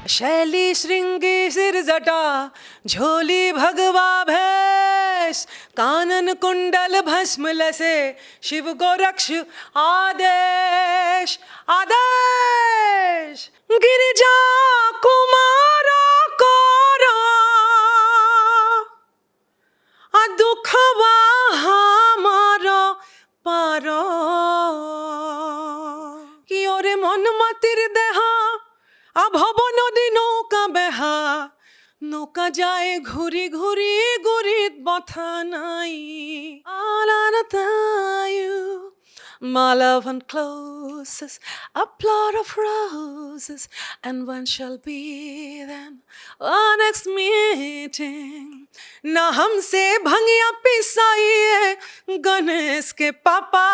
शैली श्रृंगी सिर जटा झोली भगवा भेष कानन कुंडल भस्म लसे शिव गोरक्ष आदेश आदेश गिरिजा कुमारा कोरा दुखवा हमारा पारो कि ओरे मन मतिर देहा अब हब नदी नौका बेहा नौका जाए घुरी घुरी गुरी बथा नाई आलानतायु my love uncloses a plot of roses and when shall be then our next meeting ना हमसे भंगिया पिसाइए गणेश के पापा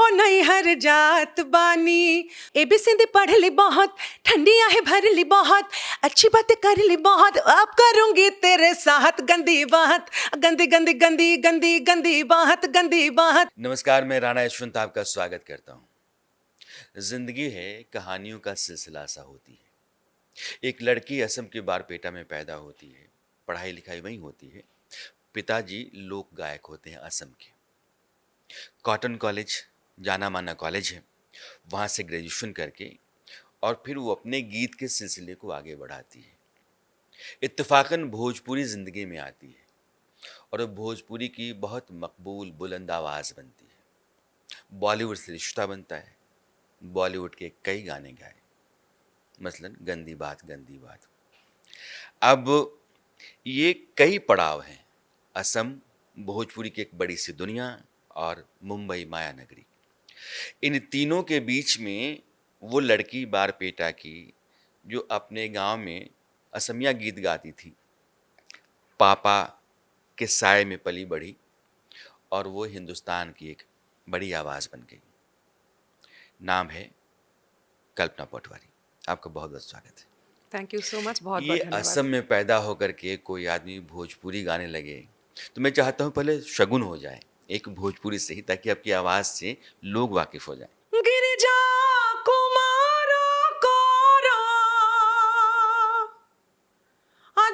और नहीं हर जात बानी एबीसीडी पढ़ ली बहुत ठंडी आहे भर ली बहुत अच्छी बातें कर ली बहुत अब करूंगी तेरे साथ गंदी बात गंदी गंदी गंदी गंदी गंदी बात गंदी बात। नमस्कार, मैं राणा यशवंत आपका स्वागत करता हूँ। जिंदगी है कहानियों का सिलसिला सा होती है। एक लड़की असम के बारपेटा में पैदा होती है, पढ़ाई लिखाई वहीं होती है। पिताजी लोक गायक होते हैं असम के। कॉटन कॉलेज जाना माना कॉलेज है, वहाँ से ग्रेजुएशन करके और फिर वो अपने गीत के सिलसिले को आगे बढ़ाती है। इत्तेफाकन भोजपुरी ज़िंदगी में आती है और भोजपुरी की बहुत मकबूल बुलंद आवाज़ बनती है। बॉलीवुड से रिश्ता बनता है, बॉलीवुड के कई गाने गाए, मसलन गंदी बात गंदी बात। अब ये कई पड़ाव हैं, असम, भोजपुरी की एक बड़ी सी दुनिया और मुंबई माया नगरी। इन तीनों के बीच में वो लड़की बारपेटा की जो अपने गांव में असमिया गीत गाती थी, पापा के साए में पली बढ़ी और वो हिंदुस्तान की एक बड़ी आवाज़ बन गई। नाम है कल्पना पटवारी। आपका बहुत बहुत स्वागत है। थैंक यू सो मच, बहुत ये बहुत धन्यवाद। असम में पैदा होकर के कोई आदमी भोजपुरी गाने लगे तो मैं चाहता हूँ पहले शगुन हो जाए एक भोजपुरी से ही, ताकि आपकी आवाज़ से लोग वाकिफ हो जाएं। गिरिजा कुमारा कोरा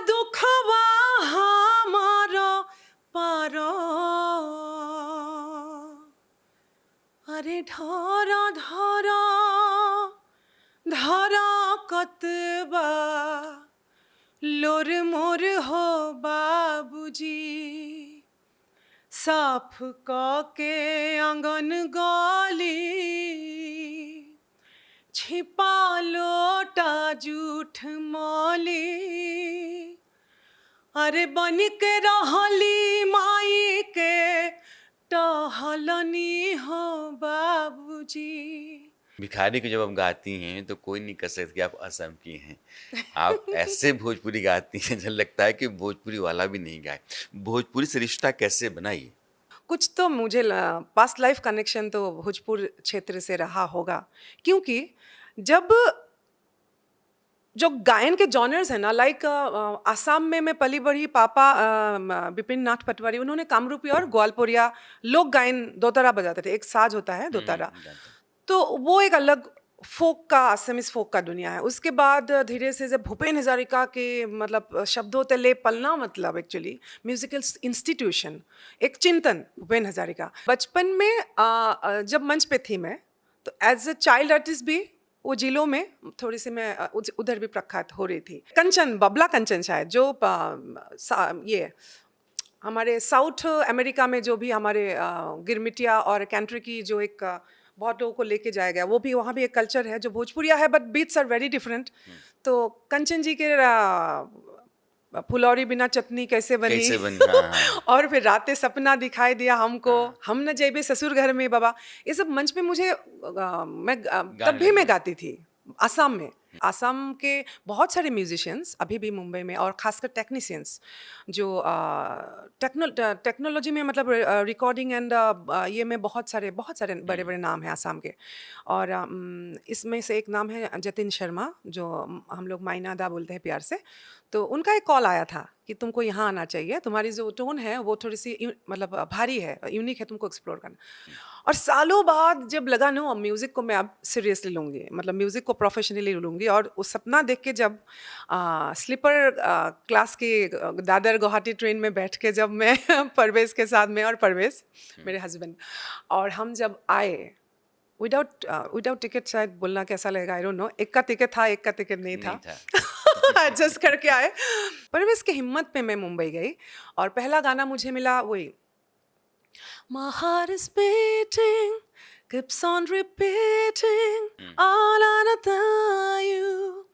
दुखवा हमारा पारो अरे धरा धरा धरा कतबा लोर मोर हो बाबूजी साफ के आंगन गाली छिपा लोटा जूठ मौली अरे बन के रहली माई के टहलनी हो बाबूजी। भिखारी को जब आप गाती हैं तो कोई नहीं कह सकता कि आप असम की हैं। आप ऐसे भोजपुरी गाती हैं जब लगता है कि भोजपुरी वाला भी नहीं गाए। भोजपुरी से रिश्ता कैसे बनाई? कुछ तो मुझे पास्ट लाइफ कनेक्शन तो भोजपुर क्षेत्र से रहा होगा, क्योंकि जब जो गायन के जॉनर्स हैं ना, लाइक आसाम में मैं पली बढ़ी, पापा बिपिन नाथ पटवारी, उन्होंने कामरूपी और ग्वालपोरिया लोक गायन दोतारा बजाते थे। एक साज होता है दोतारा, तो वो एक अलग फोक का, असमीज फोक का दुनिया है। उसके बाद धीरे से जब भूपेन हजारिका के मतलब शब्दों तले पलना, मतलब एक्चुअली म्यूजिकल इंस्टीट्यूशन, एक चिंतन भूपेन हजारिका। बचपन में जब मंच पे थी मैं, तो एज अ चाइल्ड आर्टिस्ट भी वो जिलों में थोड़ी सी मैं उधर भी प्रख्यात हो रही थी। कंचन, बबला कंचन शायद, जो ये हमारे साउथ अमेरिका में जो भी हमारे गिरमिटिया और कैंट्री की जो एक बहुत लोगों को लेके जाया गया, वो भी, वहाँ भी एक कल्चर है जो भोजपुरिया है, but beats are very different. तो कंचन जी के फुलौरी बिना चटनी कैसे बनी, हाँ। और फिर रातें सपना दिखाई दिया हमको, हाँ। हम न जेबे ससुर घर में बाबा, ये सब मंच पे मुझे तब भी मैं गाती थी आसाम में। आसाम के बहुत सारे म्यूजिशियंस अभी भी मुंबई में, और खासकर टेक्नीशियंस जो टेक्नोलॉजी में, मतलब रिकॉर्डिंग एंड ये में बहुत सारे बड़े बड़े नाम हैं आसाम के। और इसमें से एक नाम है जतिन शर्मा, जो हम लोग माइनादा बोलते हैं प्यार से। तो उनका एक कॉल आया था कि तुमको यहाँ आना चाहिए, तुम्हारी जो टोन है वो थोड़ी सी मतलब भारी है, यूनिक है, तुमको एक्सप्लोर करना। और सालों बाद जब लगा नो म्यूज़िक को मैं अब सीरियसली लूँगी, मतलब म्यूज़िक को प्रोफेशनली लूँगी, और वो सपना देख के जब स्लीपर क्लास की दादर गुवाहाटी ट्रेन में बैठ के जब मैं परवेज़ के साथ, मैं और परवेज़ मेरे हस्बैंड, और हम जब आए विदाउट टिकट, शायद बोलना कैसा लगेगा आई डोंट नो, एक का टिकट था एक का टिकट नहीं था, एडजस्ट करके आए। परवेज़ की हिम्मत पे मैं मुंबई गई, और पहला गाना मुझे मिला वही, My heart is beating, keeps on repeating, all another you.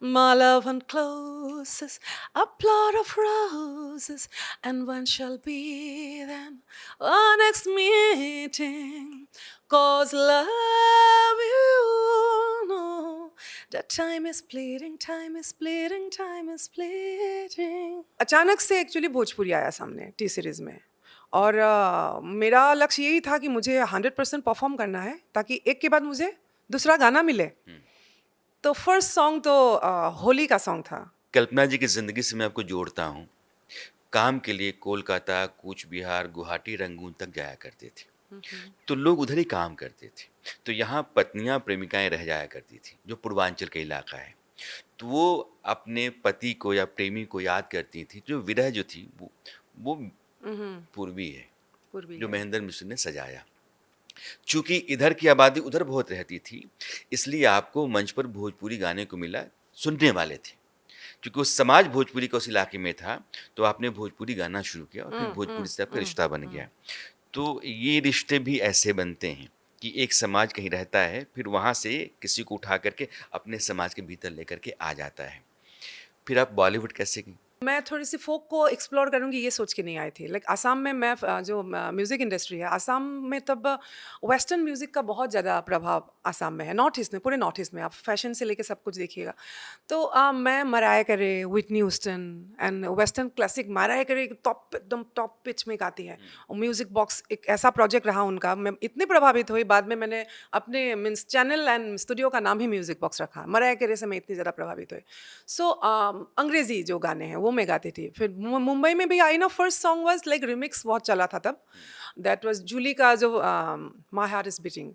My love uncloses a plot of roses, and when shall be then our next meeting? 'Cause love you know that time is fleeting, time is fleeting, time is fleeting. अचानक से actually Bhojpuri आया सामने T series में, और मेरा लक्ष्य यही था कि मुझे 100% परफॉर्म करना है ताकि एक के बाद मुझे दूसरा गाना मिले। तो फर्स्ट सॉन्ग तो होली का सॉन्ग था। कल्पना जी की ज़िंदगी से मैं आपको जोड़ता हूँ। काम के लिए कोलकाता, कूच बिहार, गुवाहाटी, रंगून तक जाया करते थे। तो लोग उधर ही काम करते थे। तो यहाँ पत्नियाँ, प्रेमिकाएँ रह जाया करती थी, जो पूर्वांचल का इलाका है। तो वो अपने पति को या प्रेमी को याद करती थी। जो विरह जो थी वो पूर्वी है, पूर्वी जो है। महेंद्र मिश्र ने सजाया। चूँकि इधर की आबादी उधर बहुत रहती थी, इसलिए आपको मंच पर भोजपुरी गाने को मिला, सुनने वाले थे। क्योंकि उस समाज भोजपुरी का उस इलाके में था, तो आपने भोजपुरी गाना शुरू किया और फिर भोजपुरी से आपका रिश्ता बन गया। तो ये रिश्ते भी ऐसे बनते हैं कि एक समाज कहीं रहता है, फिर वहाँ से किसी को उठा करके अपने समाज के भीतर लेकर के आ जाता है। फिर आप बॉलीवुड कैसे गईं? मैं थोड़ी सी फोक को एक्सप्लोर करूंगी ये सोच के नहीं आई थी। लाइक आसाम में मैं जो म्यूज़िक इंडस्ट्री है आसाम में, तब वेस्टर्न म्यूज़िक का बहुत ज़्यादा प्रभाव आसाम में है, नॉर्थ ईस्ट में, पूरे नॉर्थ ईस्ट में आप फैशन से लेके सब कुछ देखिएगा। तो मैं Mariah Carey, Whitney Houston and western classic, Mariah Carey top, एकदम टॉप पिच में गाती है, और म्यूज़िक बॉक्स एक ऐसा प्रोजेक्ट रहा उनका। मैं इतनी प्रभावित हुई, बाद में मैंने अपने मीन्स चैनल एंड स्टूडियो का नाम ही म्यूज़िक बॉक्स रखा। मराया करे से मैं इतनी ज़्यादा प्रभावित हुई। सो अंग्रेज़ी जो गाने हैं वो मैं गाती थी। फिर मुंबई में भी आई ना, first song was like remix बहुत चला था तब, दैट वाज जूली का जो माय हार्ट इज बीटिंग,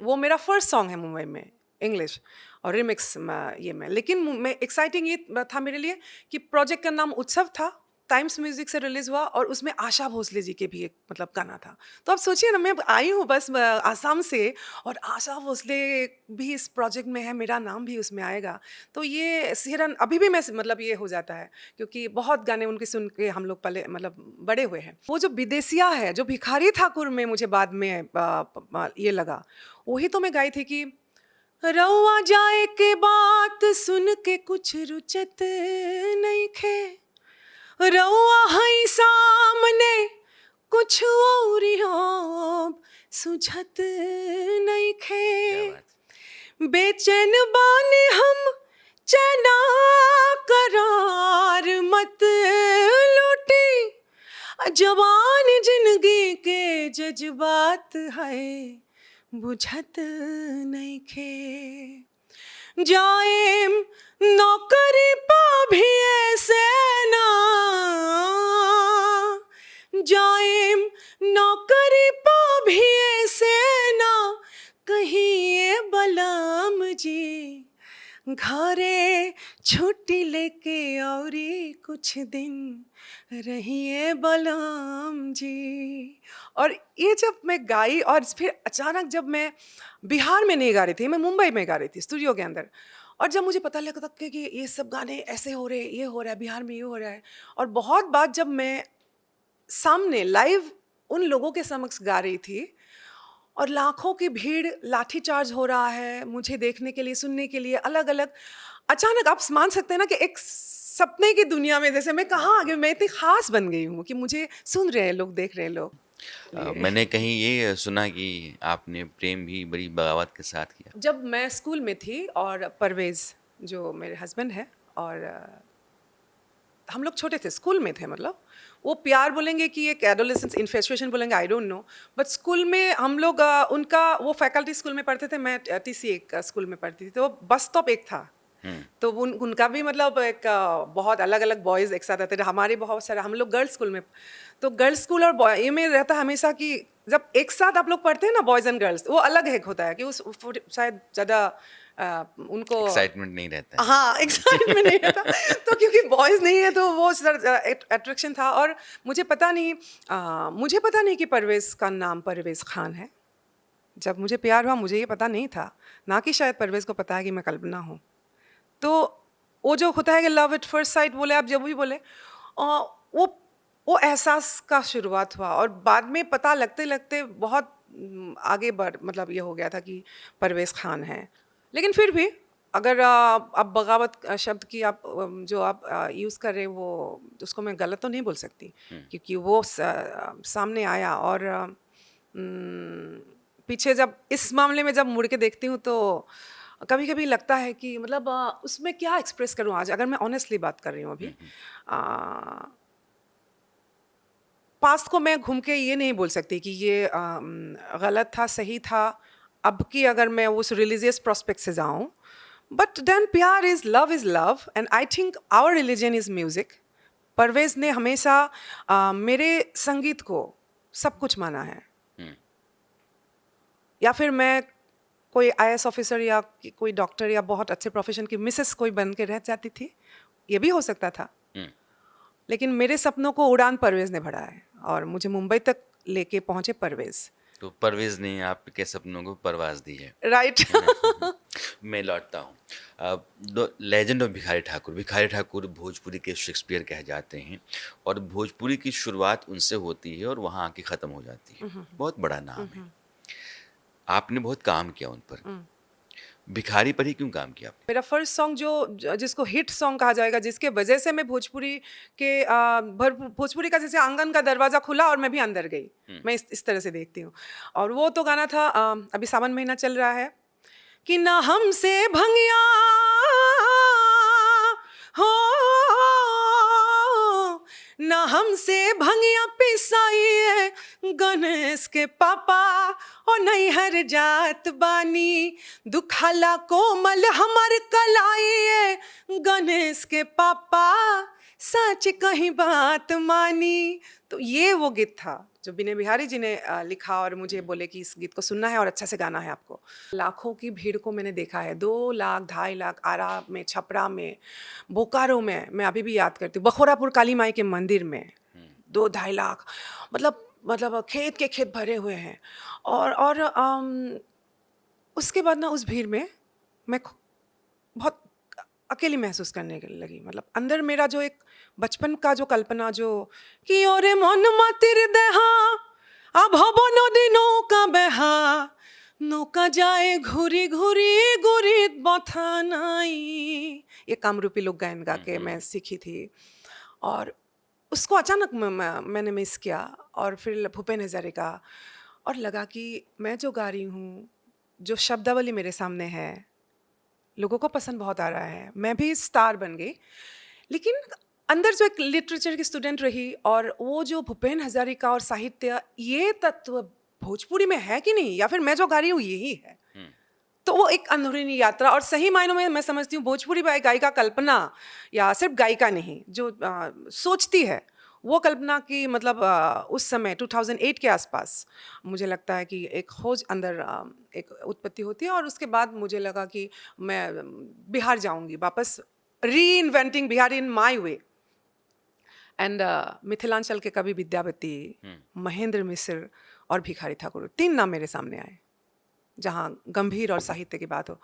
वो मेरा फर्स्ट सॉन्ग है मुंबई में इंग्लिश और रिमिक्स ये में। लेकिन मैं एक्साइटिंग ये था मेरे लिए कि प्रोजेक्ट का नाम उत्सव था, टाइम्स म्यूजिक से रिलीज हुआ, और उसमें आशा भोसले जी के भी एक मतलब गाना था। तो आप सोचिए ना, मैं आई हूँ बस आसाम से, और आशा भोसले भी इस प्रोजेक्ट में है, मेरा नाम भी उसमें आएगा। तो ये सिहरन अभी भी मैं मतलब ये हो जाता है, क्योंकि बहुत गाने उनके सुन के हम लोग पहले मतलब बड़े हुए हैं। वो जो विदेशिया है, जो भिखारी ठाकुर में मुझे बाद में ये लगा, वही तो मैं गाई थी कि रउआ जाए के बात सुन के कुछ रुचत नहीं खे, रउआ हई सामने कुछ और हो सुझत नहीं क्या खे, बात! बेचैन बानी हम चना करार मत लूटी, जवान जिंदगी के जज्बात है बुझत नहीं खे, जाएम नौकरी पा भी ऐसे ना, जाएम नौकरी पा भी ऐसे ना, कहीं ये बलम जी घरे छुट्टी लेके औरी कुछ दिन रहिए बलम जी। और ये जब मैं गाई, और फिर अचानक जब मैं बिहार में नहीं गा रही थी, मैं मुंबई में गा रही थी स्टूडियो के अंदर, और जब मुझे पता लगा कि ये सब गाने ऐसे हो रहे, ये हो रहा है बिहार में, ये हो रहा है, और बहुत बात जब मैं सामने लाइव उन लोगों के समक्ष गा रही थी, और लाखों की भीड़, लाठीचार्ज हो रहा है मुझे देखने के लिए, सुनने के लिए, अलग अलग, अचानक आप मान सकते हैं ना कि एक सपने की दुनिया में जैसे मैं कहाँ आ गई, मैं इतनी खास बन गई हूँ कि मुझे सुन रहे हैं लोग, देख रहे हैं लोग। मैंने कहीं ये सुना कि आपने प्रेम भी बड़ी बगावत के साथ किया। जब मैं स्कूल में थी, और परवेज़ जो मेरे हस्बैंड है, और हम लोग छोटे थे, स्कूल में थे, मतलब वो प्यार बोलेंगे कि एक एडोलेसेंस इन्फेचुएशन बोलेंगे, I don't know, but school में हम लोग उनका, वो फैकल्टी स्कूल में पढ़ते थे, मैं TC एक स्कूल में पढ़ती थी, तो बस स्टॉप एक था, तो उनका भी मतलब एक बहुत अलग अलग बॉयज़ एक साथ रहते थे, हमारे बहुत सारे, हम लोग गर्ल्स स्कूल में, तो गर्ल्स स्कूल और बॉय ये में रहता हमेशा कि जब एक साथ आप लोग पढ़ते हैं ना बॉयज़ एंड गर्ल्स, वो अलग एक होता है कि उस शायद ज़्यादा उनको एक्साइटमेंट नहीं रहता है। हाँ एक्साइटमेंट नहीं रहता। तो क्योंकि बॉयज़ नहीं है तो वो सर अट्रैक्शन था। और मुझे पता नहीं कि परवेज़ का नाम परवेज़ खान है। जब मुझे प्यार हुआ मुझे ये पता नहीं था, ना कि शायद परवेज़ को पता है कि मैं कल्पना हूँ। तो वो जो होता है कि लव एट फर्स्ट साइट बोले आप, जब भी बोले वो वो एहसास का शुरुआत हुआ, और बाद में पता लगते लगते बहुत आगे बढ़ मतलब ये हो गया था कि परवेज़ खान है। लेकिन फिर भी अगर आप बगावत शब्द की आप जो आप यूज़ कर रहे हैं वो उसको मैं गलत तो नहीं बोल सकती, क्योंकि वो सामने आया। और पीछे जब इस मामले में जब मुड़ के देखती हूँ तो कभी कभी लगता है कि मतलब उसमें क्या एक्सप्रेस करूँ आज, अगर मैं ऑनेस्टली बात कर रही हूँ अभी। पास्ट को मैं घूम के ये नहीं बोल सकती कि ये गलत था सही था। अब की अगर मैं उस रिलीजियस प्रोस्पेक्ट से जाऊँ, बट देन प्यार is love and I think our religion is music. Parvez ने हमेशा मेरे संगीत को सब कुछ माना है। या फिर मैं कोई आईएएस ऑफिसर या कोई डॉक्टर या बहुत अच्छे प्रोफेशन की मिसेस कोई बन के रह जाती थी, ये भी हो सकता था। लेकिन मेरे सपनों को उड़ान परवेज़ ने भरा है और मुझे मुंबई तक लेके पहुंचे परवेज़। तो परवेज़ ने आपके सपनों को परवाज़ दी है। राइट। मैं लौटता हूँ लेजेंड ऑफ भिखारी ठाकुर भोजपुरी के शेक्सपियर कहे जाते हैं, और भोजपुरी की शुरुआत उनसे होती है और वहाँ आके ख़त्म हो जाती है। बहुत बड़ा नाम है। आपने बहुत काम किया उन पर। भिखारी पर ही क्यों काम किया आपने? मेरा फर्स्ट सॉन्ग जिसको हिट सॉन्ग कहा जाएगा, जिसके वजह से मैं भोजपुरी के भोजपुरी का जैसे आंगन का दरवाज़ा खुला और मैं भी अंदर गई, मैं इस तरह से देखती हूँ। और वो तो गाना था अभी सावन महीना चल रहा है कि ना हमसे भंगिया हो, ना हमसे भंगिया पिसाइए गणेश के पापा, और नहीं हर जात बानी दुखाला कोमल हमार कलाइए गणेश के पापा, सच कहीं बात मानी। तो ये वो गीत था जो विनय बिहारी जी ने लिखा और मुझे बोले कि इस गीत को सुनना है और अच्छा से गाना है आपको। लाखों की भीड़ को मैंने देखा है, 2 लाख 2.5 लाख आरा में, छपरा में, बोकारो में, मैं अभी भी याद करती हूँ, बखोरापुर काली माई के मंदिर में 2-2.5 लाख, मतलब खेत के खेत भरे हुए हैं। और उसके बाद ना उस भीड़ में मैं बहुत अकेली महसूस करने लगी। मतलब अंदर मेरा जो एक बचपन का जो कल्पना जो कि ओरे मन मातिर देहा अब हबो नदी नौका बेहा, नौका जाए घुरी घुरी गुरी बथानाई, ये कामरूपी लोक गायन गा के मैं सीखी थी। और उसको अचानक मैंने मिस किया। और फिर भूपेन हजारिका, और लगा कि मैं जो गा रही हूँ, जो शब्दावली मेरे सामने है, लोगों को पसंद बहुत आ रहा है, मैं भी स्टार बन गई। लेकिन अंदर जो एक लिटरेचर की स्टूडेंट रही, और वो जो भूपेन हजारिका और साहित्य, ये तत्व भोजपुरी में है कि नहीं, या फिर मैं जो गा रही हूँ यही है। तो वो एक अंदरूनी यात्रा, और सही मायनों में मैं समझती हूँ भोजपुरी गायिका कल्पना, या सिर्फ गायिका नहीं, जो सोचती है, वो कल्पना की मतलब उस समय 2008 के आसपास मुझे लगता है कि एक खोज अंदर एक उत्पत्ति होती है। और उसके बाद मुझे लगा कि मैं बिहार जाऊंगी वापस, री inventing Bihar in my way. And Mithilanchal के कवि विद्यापति, महेंद्र मिश्र और भिखारी ठाकुर, 3 नाम मेरे सामने आए जहाँ गंभीर और साहित्य की बात हो।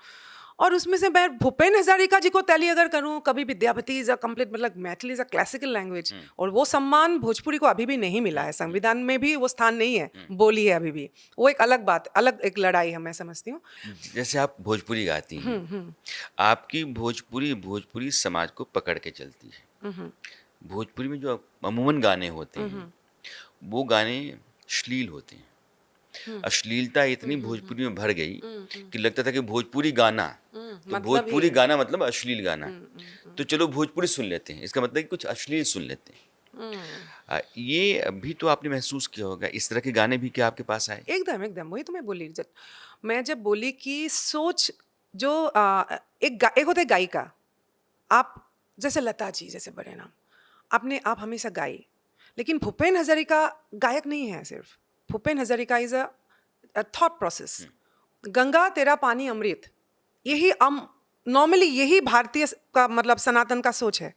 और उसमें से मैं भूपेन हजारिका जी को टैली अगर करूँ, कभी विद्यापति इज अ कंप्लीट, मतलब Maithili is a classical language, और वो सम्मान भोजपुरी को अभी भी नहीं मिला है, संविधान में भी वो स्थान नहीं है, बोली है अभी भी, वो एक अलग बात, अलग एक लड़ाई है, मैं समझती हूँ। जैसे आप भोजपुरी गाती हैं, आपकी भोजपुरी समाज को पकड़ के चलती है। भोजपुरी में जो अमूमन गाने होते हैं वो गाने अश्लील होते हैं। अश्लीलता इतनी भोजपुरी में भर गई कि लगता था कि भोजपुरी गाना तो मतलब भोजपुरी गाना मतलब अश्लील गाना, तो चलो भोजपुरी सुन लेते हैं, इसका मतलब कि कुछ अश्लील सुन लेते हैं। ये अभी तो आपने महसूस किया होगा, इस तरह के गाने भी क्या आपके पास आए? एकदम एकदम वही तो मैं बोली, मैं जब बोली कि सोच जो एक होते गायिका, आप जैसे लता जी जैसे बड़े नाम, आप हमेशा गाई, लेकिन भूपेन हजारिका गायक नहीं है सिर्फ। Bhupen Hazarika is a thought process. Ganga तेरा पानी अमृत, यही नॉर्मली यही भारतीय का मतलब सनातन का सोच है।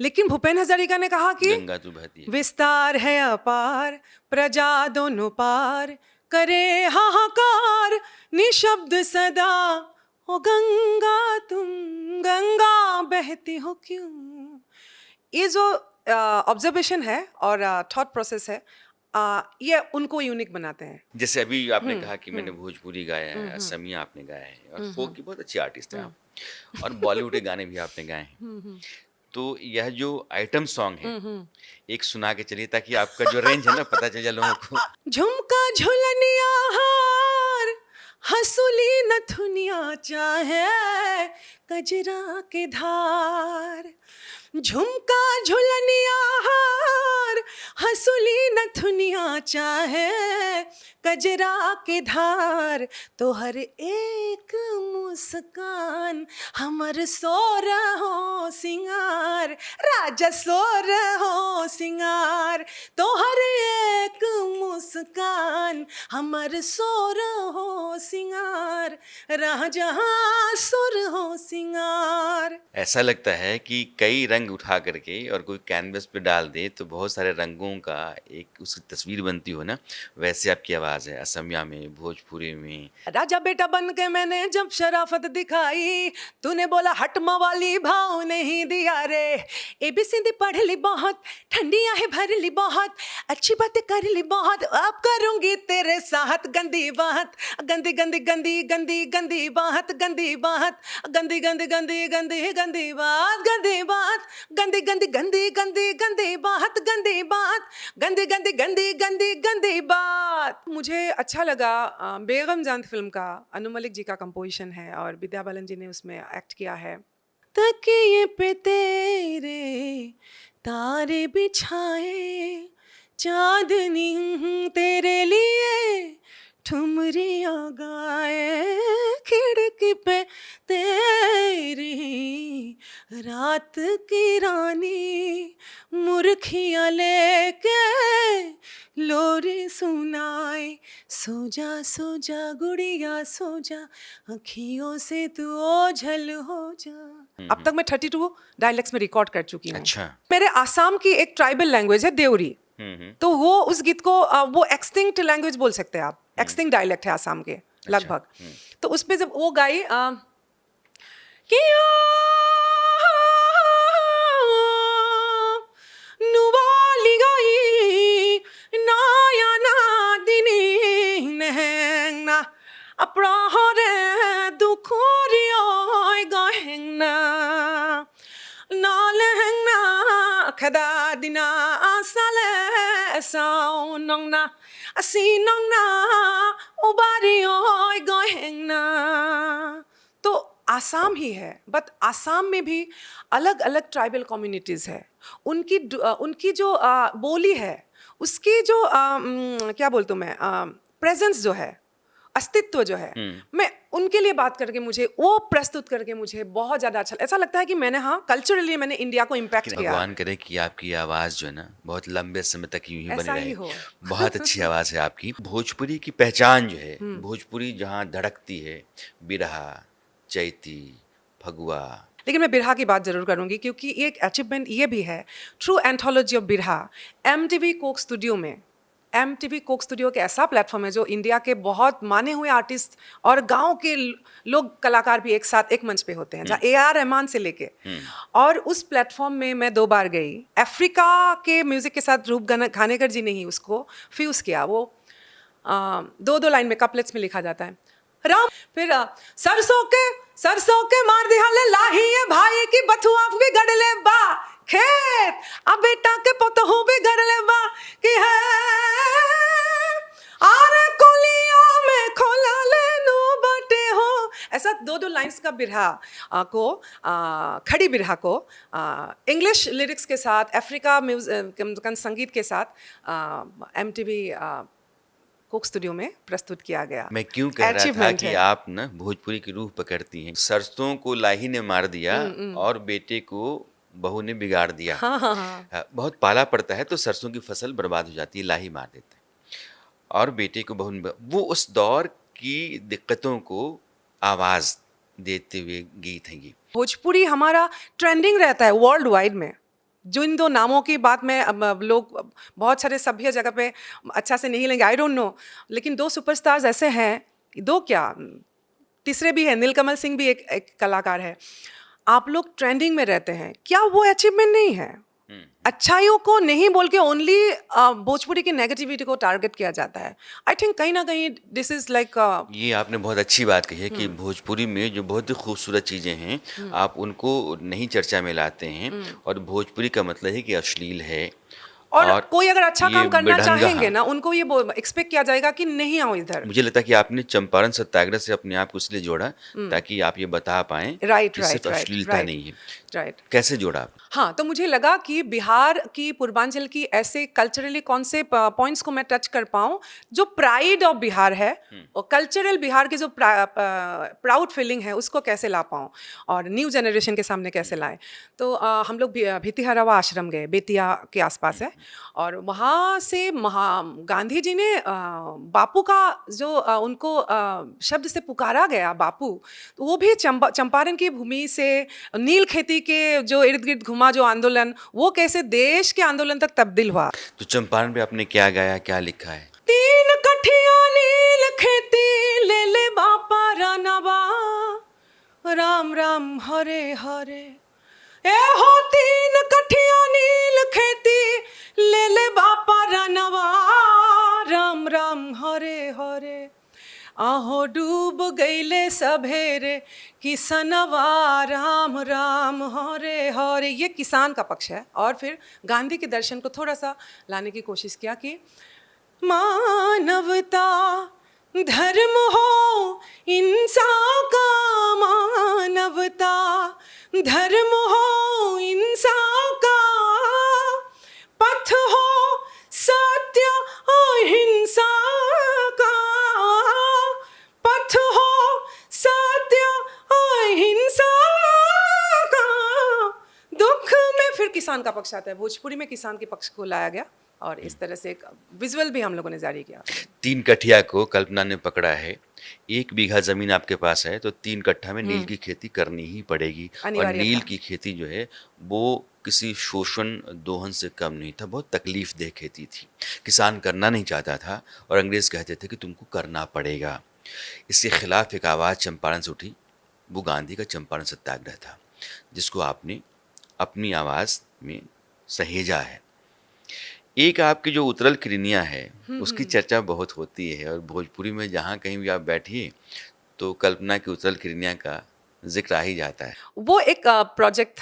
लेकिन भूपेन हजारिका ने कहा कि गंगा तू बहती है। विस्तार है अपार, प्रजा दोनों पार, करे हाहाकार, निशब्द सदा, ओ गंगा तुम गंगा बहती हो क्यों। ये जो ऑब्जर्वेशन है और थॉट प्रोसेस है, ये उनको यूनिक बनाते हैं। जैसे अभी आपने कहा कि मैंने भोजपुरी गाया है, असमिया आपने गाया है, और फोक की बहुत अच्छी आर्टिस्ट हैं आप, और बॉलीवुड के गाने भी आपने गाए हैं। तो यह जो आइटम सॉन्ग है, एक सुना के चलिए ताकि आपका जो रेंज है ना पता चल जाए लोगों को। झुमका झुलनिया हार, हंसुली नथुनिया चाहे कजरा के धार। झुमका झुलनिया हार, हंसुली नथुनिया चाहे कजरा के धार। तो हर एक मुस्कान हमर सोर हो सिंगार, राजा सोर हो सिंगार। तो हर एक मुस्कान हमर सोर हो सिंगार, राजा सुर हो सिंगार। ऐसा लगता है कि कई रंग उठा करके और कोई कैनवस पे डाल दे तो बहुत सारे रंगों का एक उसकी तस्वीर बनती हो ना, वैसे आपकी आवाज़ है असमिया में, भोजपुरी में। राजा बेटा बन के मैंने जब शराफत दिखाई, तूने बोला हट मवाली भाव नहीं दिया रे। एबीसीडी पढ़ ली बहुत, ठंडियां है भर ली बहुत, अच्छी बातें कर ली बहुत, अब करूंगी तेरे साथ गंदी बात। गंदी गंदी गंदी गंदी गंदी बात, गंदी बात, गंदी गंदी गंदी गंदी गंदी बात, गंदी बात, गंदी गंदी गंदी गंदी गंदी बात, गंदी बात, गंदी गंदी गंदी गंदी गंदी बात। मुझे अच्छा लगा, बेगम जान फिल्म का अनु मलिक जी का कंपोजिशन है और विद्या बालन जी ने उसमें एक्ट किया है। तकिए पे तेरे तारे बिछाए, चांदनी तेरे लिए ठुमरियाँ गाए, खिड़की पे तेरी रात की रानी मुर्खियाँ लेके लोरी सुनाए। सो जा गुड़िया सो जा, अखियों से तू ओझल हो जा। अब तक मैं 32 डायलेक्ट्स में रिकॉर्ड कर चुकी हूँ। अच्छा। मेरे आसाम की एक ट्राइबल लैंग्वेज है देवरी, तो वो उस गीत को वो एक्सटिंक्ट लैंग्वेज बोल सकते हैं आप, एक्सटिंक्ट डायलेक्ट है आसाम के लगभग। तो उस पे जब वो गाई कि नुवाली गई नाया नादिनी नहंगना अप्रहरे दुखोरियोय गहंगना नालहंगना खदा दिना asale sao nong na asi nong na ubari oi goheng na। तो आसाम ही है, बट आसाम में भी अलग अलग ट्राइबल कम्युनिटीज़ है। उनकी जो बोली है, उसकी जो क्या बोलता हूँ मैं, प्रेजेंस जो है, अस्तित्व जो है, मैं उनके लिए बात करके मुझे वो प्रस्तुत करके मुझे बहुत ज़्यादा अच्छा ऐसा लगता है कि मैंने कल्चरली मैंने इंडिया को इम्पैक्ट किया। भगवान करे कि आपकी आवाज़ जो है ना बहुत लंबे समय तक यूं ही बनी ऐसा ही रहे। हो। बहुत अच्छी आवाज़ है आपकी। भोजपुरी की पहचान जो है, भोजपुरी जहाँ धड़कती है, बिरहा, चैती, फगुआ। लेकिन मैं बिरहा की बात जरूर करूंगी क्योंकि एक अचीवमेंट ये भी है, ट्रू एंथोलॉजी ऑफ बिरहा। MTV कोक स्टूडियो में, MTV कोक स्टूडियो के ऐसा प्लेटफॉर्म है जो इंडिया के बहुत माने हुए आर्टिस्ट और गांव के लोग कलाकार भी एक साथ एक मंच पे होते हैं, जहाँ AR रहमान से लेके। और उस प्लेटफॉर्म में मैं 2 बार गई। अफ्रीका के म्यूजिक के साथ रूप घानेकर जी ने ही उसको फ्यूज किया। वो 2 लाइन में कपलेट्स में लिखा जाता है राम। फिर सरसों के मार दिया ले लाही भाई की बथुआ भी गड़ ले बा खेत, अब बेटा के पतहू भी गड़ ले बा कि है आरे कोलियों में खोला ले नो बटे हो। ऐसा 2 लाइंस का बिरहा को खड़ी बिरहा को इंग्लिश लिरिक्स के साथ, अफ्रीका म्यूजिक संगीत के साथ MTV कोक स्टूडियो में प्रस्तुत किया गया। मैं क्यों कह रहा था Achievement कि है। आप ना भोजपुरी की रूह पकड़ती हैं। सरसों को लाही ने मार दिया और बेटे को बहू ने बिगाड़ दिया। हाँ, हाँ, हाँ। बहुत पाला पड़ता है तो सरसों की फसल बर्बाद हो जाती है, लाही मार देते हैं। और बेटे को बहू ने वो उस दौर की दिक्कतों को आवाज़ देते हुए गीत हैं ये। भोजपुरी हमारा ट्रेंडिंग रहता है वर्ल्ड वाइड में। जो इन दो नामों की बात में अब लोग बहुत सारे सभ्य जगह पे अच्छा से नहीं लेंगे, आई डोंट नो, लेकिन दो सुपरस्टार्स ऐसे हैं, दो क्या, तीसरे भी हैं, नीलकमल सिंह भी एक कलाकार है। आप लोग ट्रेंडिंग में रहते हैं, क्या वो अचीवमेंट नहीं है? अच्छाइयों को नहीं बोल के ओनली भोजपुरी की नेगेटिविटी को टारगेट किया जाता है। आई थिंक कहीं ना कहीं दिस इज लाइक ये आपने बहुत अच्छी बात कही है कि भोजपुरी में जो बहुत ही खूबसूरत चीज़ें हैं आप उनको नहीं चर्चा में लाते हैं। और भोजपुरी का मतलब है कि अश्लील है और कोई अगर अच्छा ये काम करना बेढंगा, चाहेंगे हाँ। ना, उनको ये एक्सपेक्ट किया जाएगा कि नहीं आओ इधर। मुझे लगता है कि आपने चंपारण सत्याग्रह से अपने आप को इसलिए जोड़ा ताकि आप ये बता पाएं राइट कि राइट सिर्फ राइट अश्लीलता नहीं है। राइट। कैसे जोड़ा आप? हाँ, तो मुझे लगा कि बिहार की पूर्वांचल की ऐसे कल्चरली कौन से पॉइंट्स को मैं टच कर पाऊँ जो प्राइड ऑफ बिहार है और कल्चरल बिहार की जो प्राउड फीलिंग है उसको कैसे ला पाऊँ और न्यू जनरेशन के सामने कैसे लाएं। तो हम लोग भितिहरवा आश्रम गए, बेतिया के आसपास है, और वहाँ से गांधी जी ने बापू का जो उनको शब्द से पुकारा गया बापू, तो वो भी चंपारण की भूमि से नील खेती के जो इर्द गिर्द घुमा जो आंदोलन, वो कैसे देश के आंदोलन तक तब्दील हुआ। तो चंपारण पे आपने क्या गाया, क्या लिखा है? 3 कठिया नील खेती ले ले बापा रानवा, राम राम हरे हरे। ए हो 3 कठिया नील खेती ले ले बापा रानवा, राम राम हरे हरे। आहो डूब गईले सभेरे किसनवा, राम राम हरे हरे। ये किसान का पक्ष है। और फिर गांधी के दर्शन को थोड़ा सा लाने की कोशिश किया कि मानवता धर्म हो इंसान का, मानवता धर्म हो इंसान का, पथ हो सत्य अहिंसा का, पथ हो सत्य अहिंसा का। दुख में फिर किसान का पक्ष आता है, भोजपुरी में किसान के पक्ष को लाया गया और इस तरह से एक विजुअल भी हम लोगों ने जारी किया। 3 कठिया को कल्पना ने पकड़ा है। 1 बीघा जमीन आपके पास है तो 3 कट्ठा में नील की खेती करनी ही पड़ेगी। और अनिवार्य नील था। की खेती जो है वो किसी शोषण दोहन से कम नहीं था, बहुत तकलीफ देह खेती थी। किसान करना नहीं चाहता था और अंग्रेज कहते थे कि तुमको करना पड़ेगा। इसके खिलाफ एक आवाज़ चंपारण से उठी, वो गांधी का चंपारण सत्याग्रह था, जिसको आपने अपनी आवाज़ में सहेजा है। एक आपकी जो उतरल किरनिया है उसकी चर्चा बहुत होती है और भोजपुरी में जहाँ कहीं भी आप बैठिए तो कल्पना की उतरल किरनिया का जिक्र आ ही जाता है। वो एक प्रोजेक्ट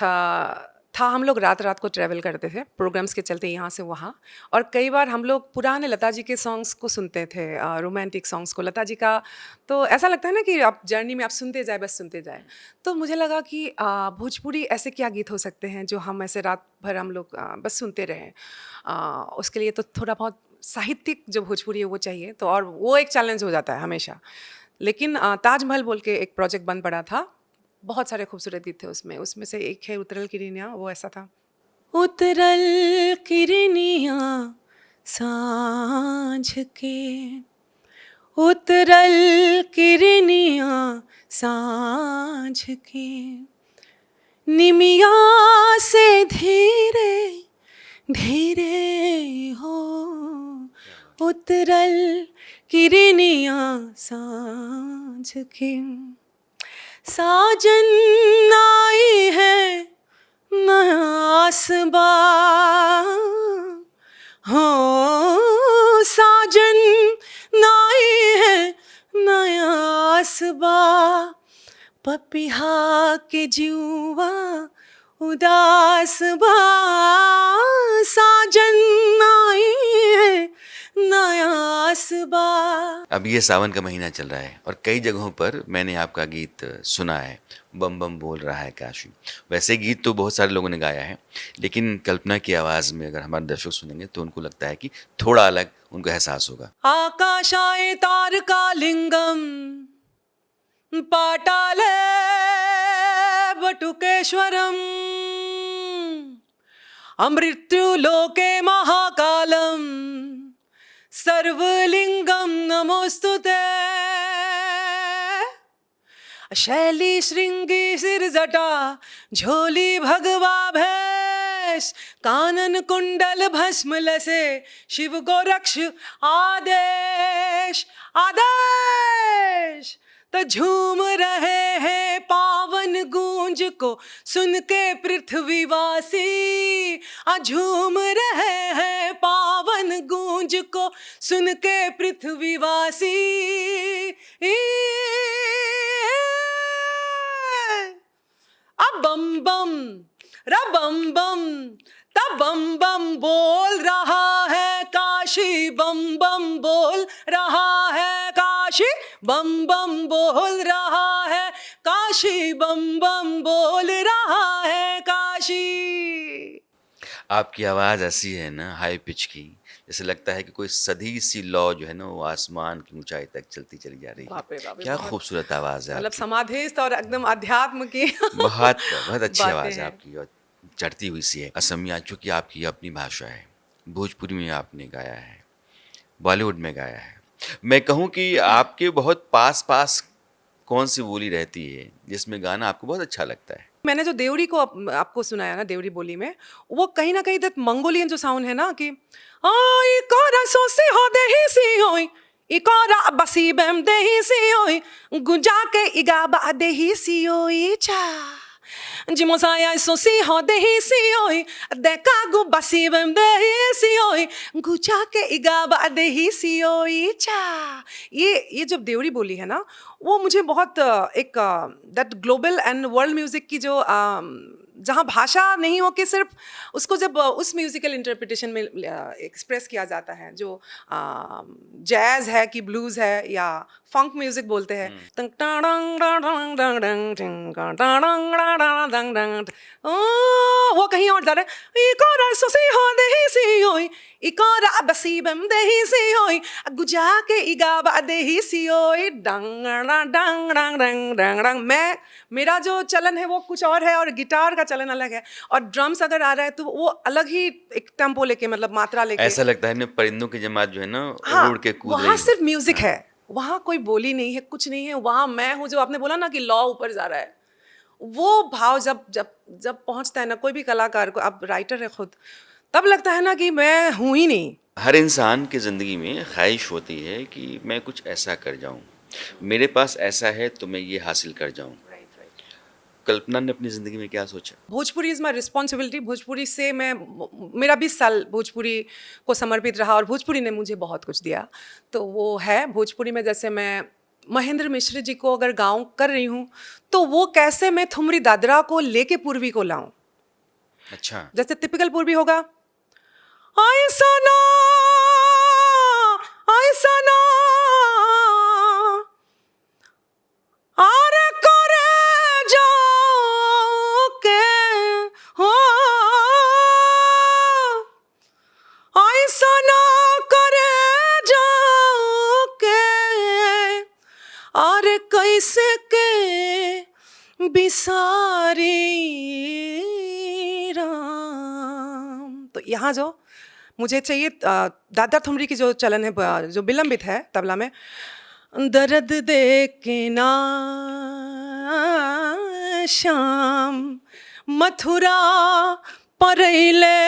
था हम लोग रात रात को ट्रैवल करते थे प्रोग्राम्स के चलते यहाँ से वहाँ, और कई बार हम लोग पुराने लता जी के सॉन्ग्स को सुनते थे, रोमांटिक सॉन्ग्स को, लता जी का। तो ऐसा लगता है ना कि आप जर्नी में आप सुनते जाए, बस सुनते जाए। तो मुझे लगा कि भोजपुरी ऐसे क्या गीत हो सकते हैं जो हम ऐसे रात भर हम लोग बस सुनते रहें। उसके लिए तो थोड़ा बहुत साहित्यिक जो भोजपुरी है वो चाहिए, तो और वो एक चैलेंज हो जाता है हमेशा। लेकिन ताजमहल बोल के एक प्रोजेक्ट बन पड़ा था, बहुत सारे खूबसूरत गीत थे उसमें। उसमें से एक है उतरल किरनिया, वो ऐसा था। उतरल किरनिया सांझ के, उतरल किरनिया सांझ के, निमिया से धीरे धीरे हो, उतरल किरनिया सांझ के। साजन आई है नयासबा, हो साजन आई है नयासबा, पपिहा के जुआ उदास बा, साजन आई है नया आसबा। अब ये सावन का महीना चल रहा है और कई जगहों पर मैंने आपका गीत सुना है, बम बम बोल रहा है काशी। वैसे गीत तो बहुत सारे लोगों ने गाया है, लेकिन कल्पना की आवाज़ में अगर हमारे दर्शक सुनेंगे तो उनको लगता है कि थोड़ा अलग उनको एहसास होगा। आकाशाय तारकालिंगम पाताले बटुकेश्वरम अमृत्युलोके महाकालम सर्वलिंगम नमोस्तुते। शैली श्रृंगी सिरजटा झोली भगवा भेष कानन कुंडल भस्म लसे शिव को रक्ष आदेश आदेश। तो झूम रहे हैं पावन गूंज को सुन के पृथ्वीवासी। झूम रहे हैं पावन गूंज को सुन के पृथ्वीवासी। अब बम बम रबम बम तब बम बम बोल रहा है काशी। बम बम बोल रहा है काशी। बम बम बोल रहा है काशी। बम बम बोल रहा है काशी। आपकी आवाज़ ऐसी है ना, हाई पिच की, जैसे लगता है कि कोई सधी सी लौ जो है ना वो आसमान की ऊंचाई तक चलती चली जा रही है। बाप रे बाप रे, क्या बहुत खूबसूरत आवाज़ है मतलब आपकी। समाधिस्थ और एकदम अध्यात्म की बहुत बहुत अच्छी बातें आवाज़ है हैं। आपकी और चढ़ती हुई सी है। असमिया चूँकि आपकी अपनी भाषा है, भोजपुरी में आपने गाया है, बॉलीवुड में गाया है। मैं कहूँ कि आपके बहुत पास-पास कौन-सी बोली रहती है जिसमें गाना आपको बहुत अच्छा लगता है? मैंने जो देवरी को आपको सुनाया ना देवरी बोली में, वो कहीं ना कहीं दैट मंगोलियन जो साउंड है ना कि आई कोरा सोसी हो दे ही सी होई इकोरा बसी बेम दे ही सी होई गुंजा के इगाबा दे ही सी होई चा जिमोसाया सोसी हो दे ही सी होई देखा गु बसी बेम दे ही सी होई गुंजा के इगाबा दे ही सी होई चा। ये जब देवरी बोली है ना, वो मुझे बहुत एक that global and world music की जो जहाँ भाषा नहीं हो के सिर्फ उसको जब उस म्यूजिकल इंटरप्रिटेशन में एक्सप्रेस किया जाता है, जो जैज है कि ब्लूज है या फंक म्यूजिक बोलते हैं, वो कहीं और जा रहा है। इकोरा सोसी हो दे ही सी होई इकोरा बसी बम दे ही सी होई गुजा के इगाबा दे ही सी होई डंग डंग डंग डंग डंग डंग। मैं मेरा जो चलन है वो कुछ और है और गिटार का चलन अलग है, और ड्रम्स अगर आ रहा है तो वो अलग ही एक टेम्पो लेके, मतलब मात्रा लेके। ऐसा लगता है ना परिंदों की जमात जो है ना हाँ, उड़ के कूद वहाँ रही सिर्फ है। म्यूजिक है, वहाँ कोई बोली नहीं है, कुछ नहीं है। वहाँ मैं हूँ, जो आपने बोला ना कि लॉ ऊपर जा रहा है, वो भाव जब जब जब पहुँचता है ना कोई भी कलाकार को, आप राइटर है खुद, तब लगता है ना कि मैं हूँ ही नहीं। हर इंसान की ज़िंदगी में ख्वाहिश होती है कि मैं कुछ ऐसा कर जाऊं, मेरे पास ऐसा है तो मैं ये हासिल कर जाऊं। कल्पना ने अपनी ज़िंदगी में क्या सोचा? Bhojpuri is my responsibility. Bhojpuri से मैं, मेरा 20 साल भोजपुरी को समर्पित रहा और भोजपुरी ने मुझे बहुत कुछ दिया। तो वो है भोजपुरी में, जैसे मैं महेंद्र मिश्र जी को अगर गाँव कर रही हूँ तो वो कैसे मैं ठुमरी दादरा को लेके पूर्वी को लाऊं। अच्छा। जैसे टिपिकल पूर्वी होगा, आई सना आई सना आरे करे जाओ के हो आई सना करे जाओ के और कैसे के बिसारी राम। तो यहाँ जो मुझे चाहिए दादा ठुमरी की जो चलन है, जो विलंबित है तबला में, दर्द दे के ना श्याम मथुरा परैले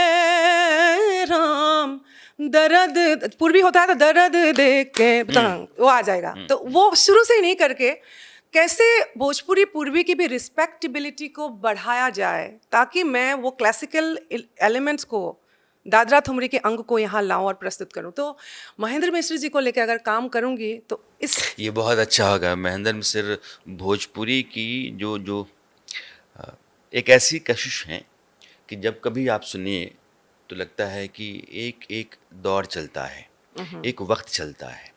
राम। दर्द पूर्वी होता है तो दर्द दे के वो आ जाएगा। तो वो शुरू से ही नहीं करके कैसे भोजपुरी पूर्वी की भी रिस्पेक्टेबिलिटी को बढ़ाया जाए, ताकि मैं वो क्लासिकल एलिमेंट्स को, दादरा ठुमरी के अंग को यहाँ लाऊं और प्रस्तुत करूं। तो महेंद्र मिश्र जी को लेकर अगर काम करूंगी तो इस ये बहुत अच्छा होगा। महेंद्र मिश्र भोजपुरी की जो जो एक ऐसी कशिश है कि जब कभी आप सुनिए तो लगता है कि एक एक दौर चलता है, एक वक्त चलता है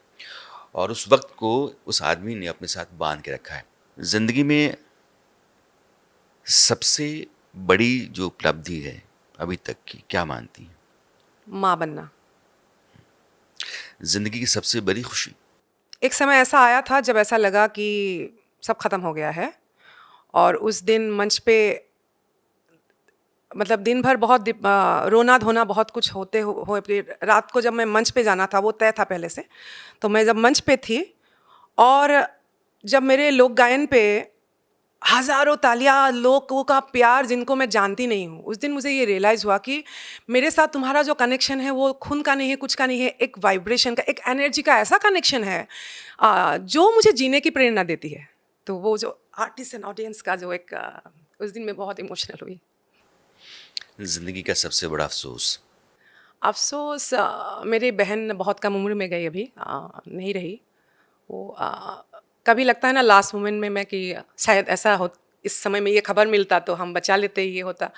और उस वक्त को उस आदमी ने अपने साथ बांध के रखा है। जिंदगी में सबसे बड़ी जो उपलब्धि है अभी तक की, क्या मानती हैं? माँ बनना। जिंदगी की सबसे बड़ी खुशी? एक समय ऐसा आया था जब ऐसा लगा कि सब खत्म हो गया है, और उस दिन मंच पे मतलब दिन भर बहुत रोना धोना बहुत कुछ हो फिर रात को जब मैं मंच पे जाना था, वो तय था पहले से। तो मैं जब मंच पे थी और जब मेरे लोक गायन पे हज़ारों तालियाँ, लोगों का प्यार जिनको मैं जानती नहीं हूँ, उस दिन मुझे ये रियलाइज़ हुआ कि मेरे साथ तुम्हारा जो कनेक्शन है वो खून का नहीं है, कुछ का नहीं है, एक वाइब्रेशन का, एक एनर्जी का ऐसा कनेक्शन है जो मुझे जीने की प्रेरणा देती है। तो वो जो आर्टिस्ट एंड ऑडियंस का जो एक उस दिन मैं बहुत इमोशनल हुई। जिंदगी का सबसे बड़ा अफसोस? अफ़सोस मेरी बहन बहुत कम उम्र में गई अभी, नहीं रही। वो कभी लगता है ना लास्ट मोमेंट में मैं कि शायद ऐसा हो, इस समय में ये खबर मिलता तो हम बचा लेते, ये होता।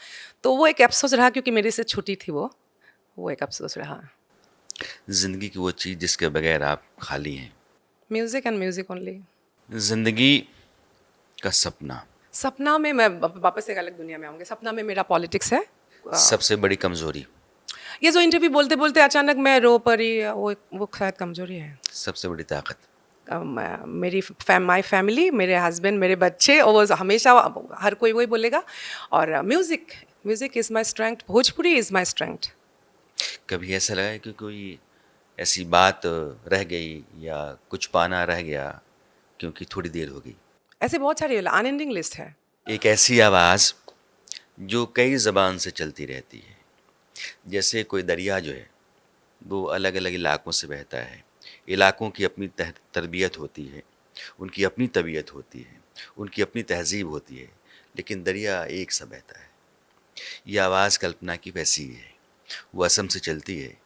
तो वो एक अफ़सोस रहा क्योंकि मेरे से छोटी थी वो एक अफ़सोस रहा। जिंदगी की वो चीज जिसके बगैर आप खाली हैं? Music and music only. जिंदगी का सपना? सपना में मैं वापस एक अलग दुनिया में आऊँगी। सपना में मेरा पॉलिटिक्स है। सबसे बड़ी कमजोरी? ये जो इंटरव्यू बोलते-बोलते अचानक मैं रो पड़ी, वो शायद कमज़ोरी है। सबसे बड़ी ताकत? मेरी माई फैमिली, मेरे हस्बैंड, मेरे बच्चे, और वो हमेशा हर कोई वही बोलेगा। और music, music is my strength, Bhojpuri is my strength. कभी ऐसा लगा है कि कोई ऐसी बात रह गई या कुछ पाना रह गया क्योंकि थोड़ी देर हो गई? ऐसे बहुत सारी अनएंडिंग लिस्ट है। एक ऐसी आवाज़ जो कई ज़बान से चलती रहती है, जैसे कोई दरिया जो है वो अलग अलग इलाकों से बहता है, इलाकों की अपनी तरबियत होती है, उनकी अपनी तबीयत होती है, उनकी अपनी तहज़ीब होती है, लेकिन दरिया एक सा बहता है। ये आवाज़ कल्पना की वैसी ही है। वो असम से चलती है,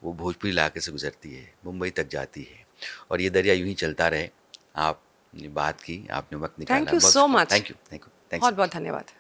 वो भोजपुरी इलाके से गुजरती है, मुंबई तक जाती है, और ये दरिया यूं ही चलता रहे। आपने बात की, आपने वक्त थैंक निकाला, यू बहुत सो शुक्रिया। Much. Thank you, thank you, thanks. बहुत बहुत धन्यवाद।